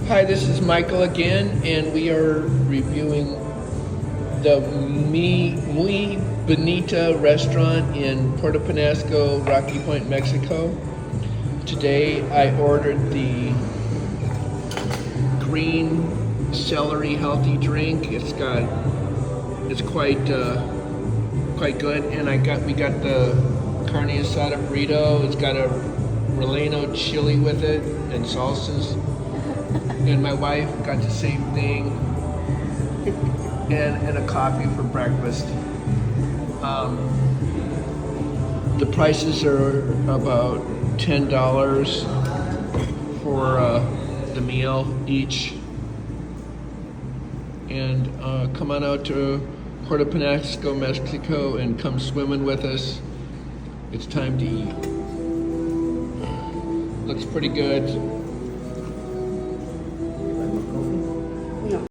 Hi, this is Michael again, and we are reviewing the Muy Bonita restaurant in Puerto Penasco, Rocky Point, Mexico. Today I ordered the green celery healthy drink. It's quite good, and we got the carne asada burrito. It's got a relleno chili with it and salsas. And my wife got the same thing, and a coffee for breakfast. The prices are about $10 for the meal each. And come on out to Puerto Penasco, Mexico, and come swimming with us. It's time to eat. Looks pretty good.